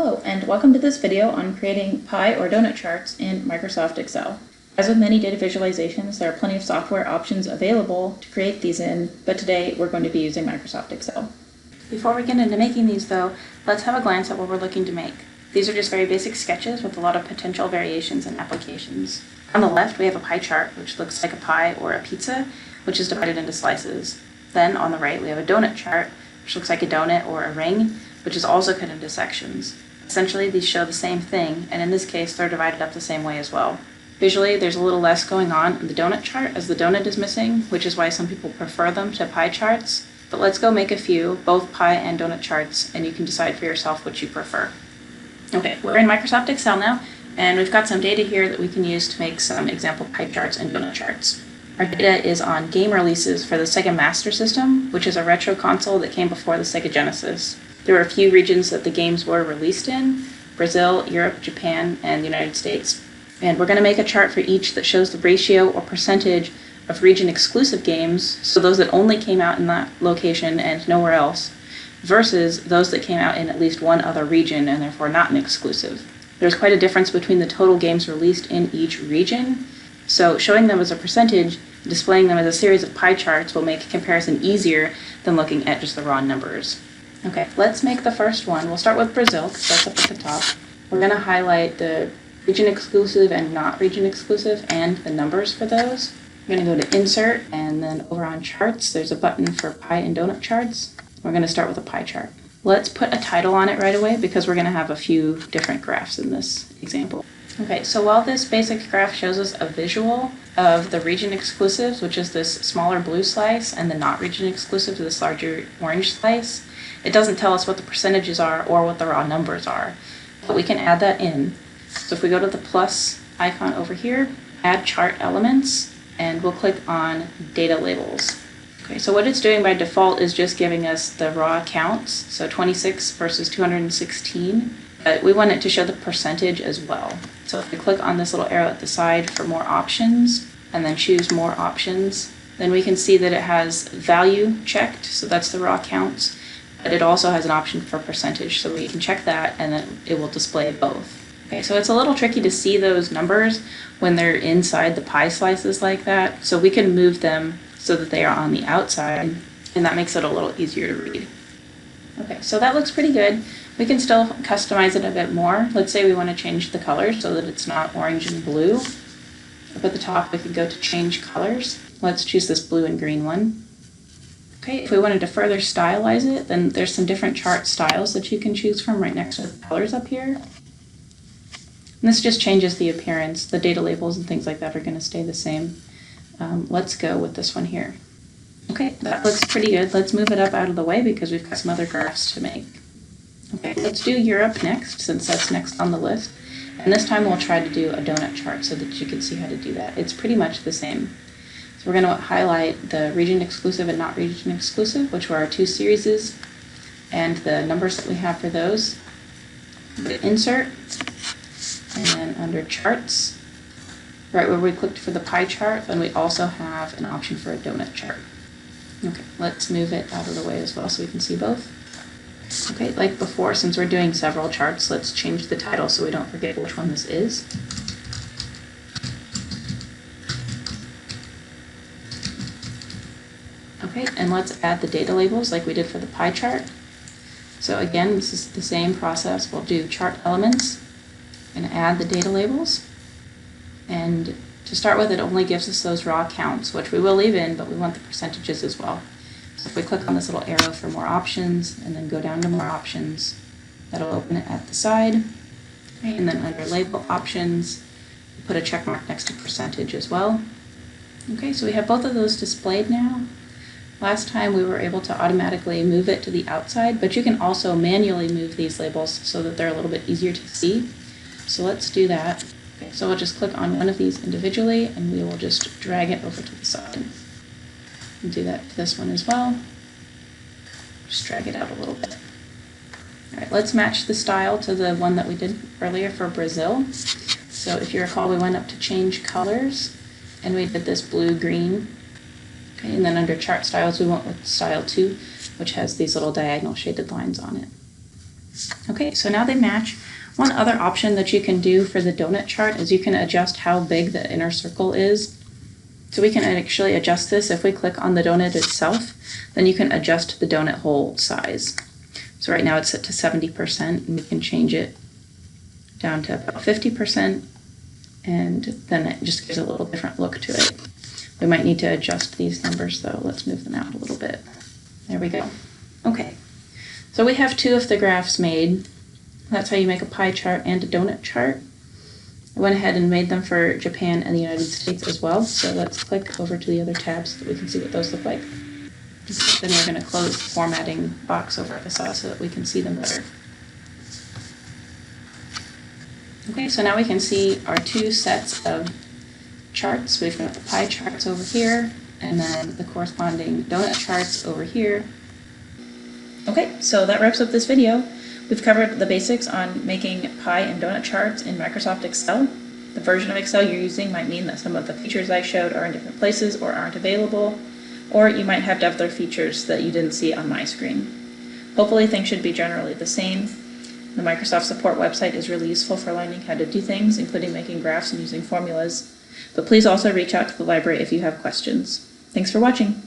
Hello, and welcome to this video on creating pie or donut charts in Microsoft Excel. As with many data visualizations, there are plenty of software options available to create these in, but today we're going to be using Microsoft Excel. Before we get into making these though, let's have a glance at what we're looking to make. These are just very basic sketches with a lot of potential variations and applications. On the left we have a pie chart, which looks like a pie or a pizza, which is divided into slices. Then on the right we have a donut chart, which looks like a donut or a ring, which is also cut into sections. Essentially, these show the same thing, and in this case, they're divided up the same way as well. Visually, there's a little less going on in the donut chart, as the donut is missing, which is why some people prefer them to pie charts. But let's go make a few, both pie and donut charts, and you can decide for yourself which you prefer. Okay, we're in Microsoft Excel now, and we've got some data here that we can use to make some example pie charts and donut charts. Our data is on game releases for the Sega Master System, which is a retro console that came before the Sega Genesis. There were a few regions that the games were released in: Brazil, Europe, Japan, and the United States. And we're going to make a chart for each that shows the ratio or percentage of region-exclusive games, so those that only came out in that location and nowhere else, versus those that came out in at least one other region and therefore not an exclusive. There's quite a difference between the total games released in each region, so showing them as a percentage, displaying them as a series of pie charts will make comparison easier than looking at just the raw numbers. Okay, let's make the first one. We'll start with Brazil, because that's up at the top. We're going to highlight the region exclusive and not region exclusive and the numbers for those. We're going to go to Insert, and then over on Charts, there's a button for pie and donut charts. We're going to start with a pie chart. Let's put a title on it right away, because we're going to have a few different graphs in this example. Okay, so while this basic graph shows us a visual of the region exclusives, which is this smaller blue slice, and the not region exclusives, this larger orange slice, it doesn't tell us what the percentages are or what the raw numbers are, but we can add that in. So if we go to the plus icon over here, add chart elements, and we'll click on data labels. Okay, so what it's doing by default is just giving us the raw counts, so 26 versus 216, but we want it to show the percentage as well. So if we click on this little arrow at the side for more options, and then choose more options, then we can see that it has value checked, so that's the raw counts, but it also has an option for percentage, so we can check that and then it will display both. Okay, so it's a little tricky to see those numbers when they're inside the pie slices like that, so we can move them so that they are on the outside, and that makes it a little easier to read. Okay, so that looks pretty good. We can still customize it a bit more. Let's say we want to change the colors so that it's not orange and blue. Up at the top we could go to change colors. Let's choose this blue and green one. Okay, if we wanted to further stylize it, then there's some different chart styles that you can choose from right next to the colors up here. And this just changes the appearance. The data labels and things like that are going to stay the same. Let's go with this one here. Okay, that looks pretty good. Let's move it up out of the way because we've got some other graphs to make. Okay, let's do Europe next, since that's next on the list. And this time we'll try to do a donut chart so that you can see how to do that. It's pretty much the same. So we're going to highlight the region exclusive and not region exclusive, which were our two series, and the numbers that we have for those. Insert, and then under charts, right where we clicked for the pie chart, then we also have an option for a donut chart. Okay, let's move it out of the way as well so we can see both. Okay, like before, since we're doing several charts, let's change the title so we don't forget which one this is. Okay, and let's add the data labels like we did for the pie chart. So again, this is the same process. We'll do chart elements and add the data labels. And to start with, it only gives us those raw counts, which we will leave in, but we want the percentages as well. So if we click on this little arrow for more options and then go down to more options, that'll open it at the side. Okay, and then under label options, put a check mark next to percentage as well. Okay, so we have both of those displayed now. Last time we were able to automatically move it to the outside, but you can also manually move these labels so that they're a little bit easier to see. So let's do that. Okay, so we'll just click on one of these individually and we will just drag it over to the side. And do that to this one as well. Just drag it out a little bit. Alright, let's match the style to the one that we did earlier for Brazil. So if you recall, we went up to change colors and we did this blue-green. Okay, and then under chart styles we went with style 2, which has these little diagonal shaded lines on it. Okay, so now they match. One other option that you can do for the donut chart is you can adjust how big the inner circle is. So we can actually adjust this. If we click on the donut itself, then you can adjust the donut hole size. So right now it's set to 70%, and we can change it down to about 50%, and then it just gives a little different look to it. We might need to adjust these numbers though. Let's move them out a little bit. There we go. Okay, so we have two of the graphs made. That's how you make a pie chart and a donut chart. I went ahead and made them for Japan and the United States as well. So let's click over to the other tabs so that we can see what those look like. Then we're going to close the formatting box over FSL so that we can see them better. Okay, so now we can see our two sets of charts. We've got the pie charts over here, and then the corresponding donut charts over here. Okay, so that wraps up this video. We've covered the basics on making pie and donut charts in Microsoft Excel. The version of Excel you're using might mean that some of the features I showed are in different places or aren't available, or you might have other features that you didn't see on my screen. Hopefully things should be generally the same. The Microsoft support website is really useful for learning how to do things, including making graphs and using formulas. But please also reach out to the library if you have questions. Thanks for watching.